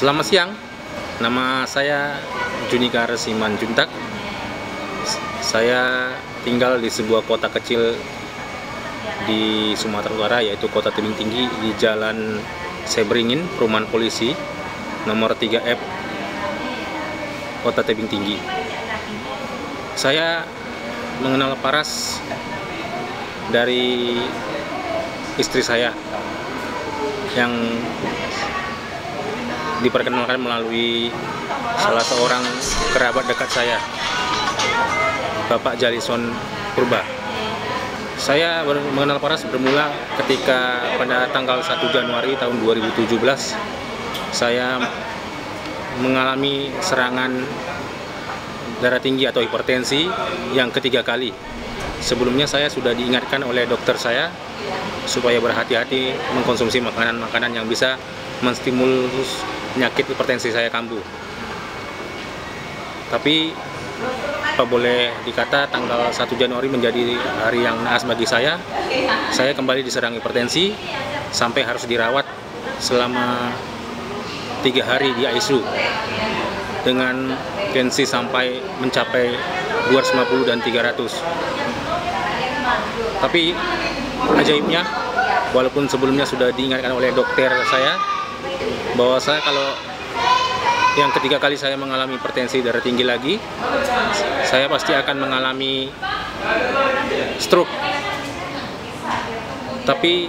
Selamat siang, nama saya Junikar Simanjuntak. Saya tinggal di sebuah kota kecil di Sumatera Utara, yaitu Kota Tebing Tinggi, di Jalan Sebringin, Perumahan Polisi, nomor 3F, Kota Tebing Tinggi. Saya mengenal Paras dari istri saya yang diperkenalkan melalui salah seorang kerabat dekat saya, Bapak Jalison Purba. Saya mengenal Paras bermula ketika pada tanggal 1 Januari tahun 2017 saya mengalami serangan darah tinggi atau hipertensi yang ketiga kali. Sebelumnya saya sudah diingatkan oleh dokter saya supaya berhati-hati mengkonsumsi makanan-makanan yang bisa menstimulus penyakit hipertensi saya kambuh. Tapi apa boleh dikata tanggal 1 Januari menjadi hari yang naas bagi saya. Saya kembali diserang hipertensi sampai harus dirawat selama 3 hari di ICU dengan tensi sampai mencapai 250 dan 300. Tapi ajaibnya, walaupun sebelumnya sudah diingatkan oleh dokter saya bahwa saya kalau yang ketiga kali saya mengalami hipertensi darah tinggi lagi, saya pasti akan mengalami stroke. Tapi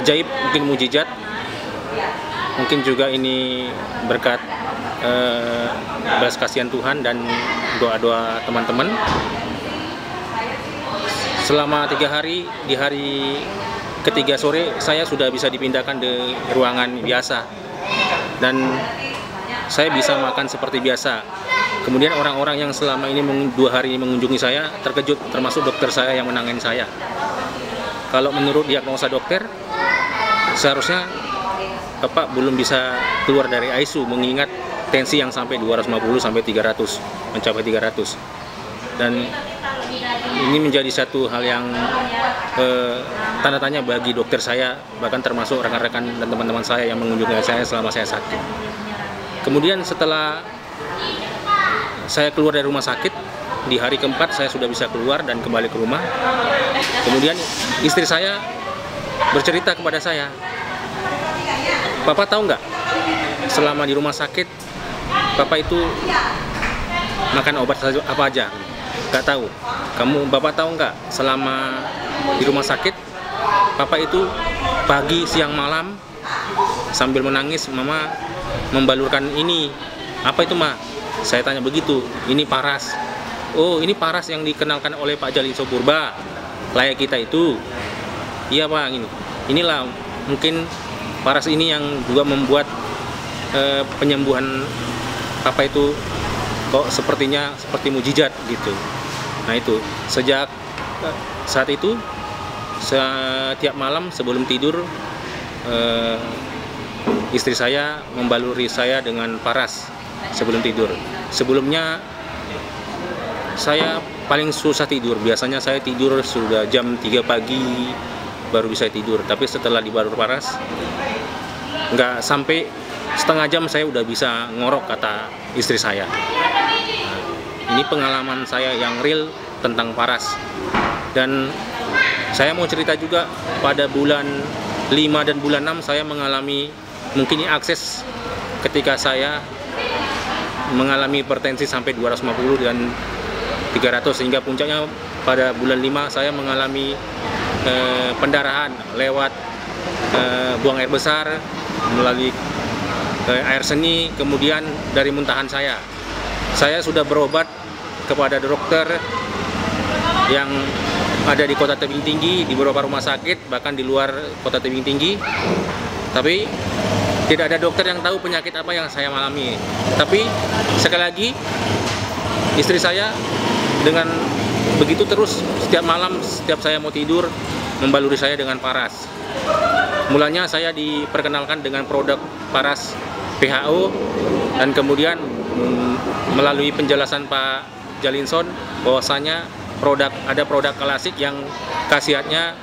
ajaib, mungkin mujizat, mungkin juga ini berkat belas kasihan Tuhan dan doa-doa teman-teman. Selama 3 hari, di hari ketiga sore saya sudah bisa dipindahkan di ruangan biasa dan saya bisa makan seperti biasa. Kemudian orang-orang yang selama ini 2 hari ini mengunjungi saya terkejut, termasuk dokter saya yang menangani saya. Kalau menurut diagnosa dokter, seharusnya Bapak belum bisa keluar dari ICU mengingat tensi yang sampai 250 sampai 300, mencapai 300. Dan ini menjadi satu hal yang tanda tanya bagi dokter saya, bahkan termasuk rekan-rekan dan teman-teman saya yang mengunjungi saya selama saya sakit. Kemudian setelah saya keluar dari rumah sakit, di hari keempat saya sudah bisa keluar dan kembali ke rumah. Kemudian istri saya bercerita kepada saya, "Papa tahu nggak, selama di rumah sakit, Papa itu makan obat apa aja?" "Nggak tahu." Bapak tahu nggak, selama di rumah sakit, Papa itu pagi, siang, malam sambil menangis, Mama membalurkan ini. "Apa itu, Ma?" Saya tanya begitu. "Ini Paras." "Oh, ini Paras yang dikenalkan oleh Pak Jalison Purba, layak kita itu." "Iya, Pak, inilah mungkin Paras ini yang juga membuat penyembuhan Papa itu kok sepertinya seperti mujizat gitu." Nah itu, sejak saat itu setiap malam sebelum tidur istri saya membaluri saya dengan Paras sebelum tidur. Sebelumnya saya paling susah tidur, biasanya saya tidur sudah jam 3 pagi baru bisa tidur. Tapi setelah dibalur Paras, nggak sampai setengah jam saya udah bisa ngorok, kata istri saya. Ini pengalaman saya yang real tentang Paras. Dan saya mau cerita juga, pada bulan 5 dan bulan 6 saya mengalami mungkin akses ketika saya mengalami hipertensi sampai 250 dan 300, sehingga puncaknya pada bulan 5 saya mengalami pendarahan lewat buang air besar, melalui air seni, kemudian dari muntahan saya. Saya sudah berobat kepada dokter yang ada di Kota Tebing Tinggi, di beberapa rumah sakit, bahkan di luar Kota Tebing Tinggi. Tapi tidak ada dokter yang tahu penyakit apa yang saya alami. Tapi sekali lagi, istri saya dengan begitu terus setiap malam, setiap saya mau tidur, membaluri saya dengan Paras. Mulanya saya diperkenalkan dengan produk Paras PHO, dan kemudian melalui penjelasan Pak Jalison bahwasanya ada produk klasik yang khasiatnya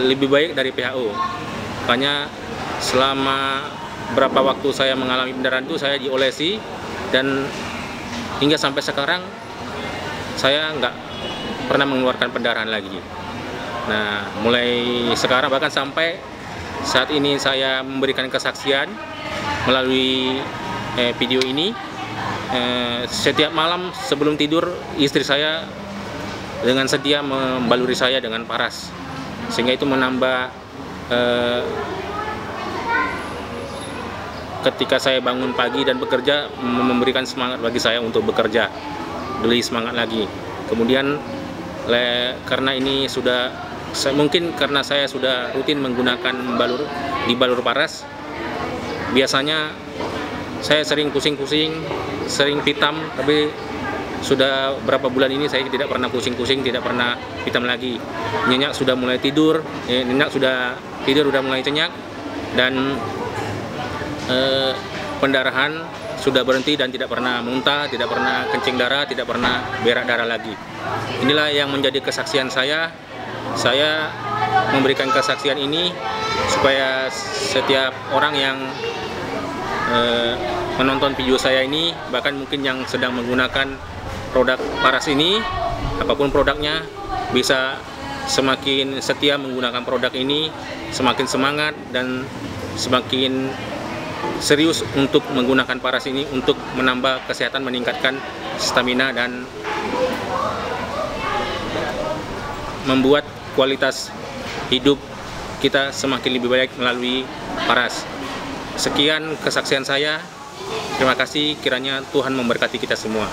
lebih baik dari PHO. Makanya selama berapa waktu saya mengalami pendarahan itu saya diolesi, dan hingga sampai sekarang saya nggak pernah mengeluarkan pendarahan lagi. Nah, mulai sekarang bahkan sampai saat ini saya memberikan kesaksian melalui video ini, setiap malam sebelum tidur istri saya dengan setia membaluri saya dengan paras, sehingga itu menambah ketika saya bangun pagi dan bekerja, memberikan semangat bagi saya untuk bekerja, beli semangat lagi. Kemudian karena ini sudah mungkin karena saya sudah rutin menggunakan dibalur paras, biasanya saya sering pusing-pusing, sering pitam, tapi sudah berapa bulan ini saya tidak pernah pusing-pusing, tidak pernah pitam lagi. Nyenyak sudah mulai tidur, nyenyak sudah tidur, sudah mulai cenyak, dan pendarahan sudah berhenti dan tidak pernah muntah, tidak pernah kencing darah, tidak pernah berak darah lagi. Inilah yang menjadi kesaksian saya. Saya memberikan kesaksian ini supaya setiap orang yang menonton video saya ini, bahkan mungkin yang sedang menggunakan produk paras ini, apapun produknya, bisa semakin setia menggunakan produk ini, semakin semangat dan semakin serius untuk menggunakan paras ini untuk menambah kesehatan, meningkatkan stamina, dan membuat kualitas hidup kita semakin lebih baik melalui paras. Sekian kesaksian saya. Terima kasih, kiranya Tuhan memberkati kita semua.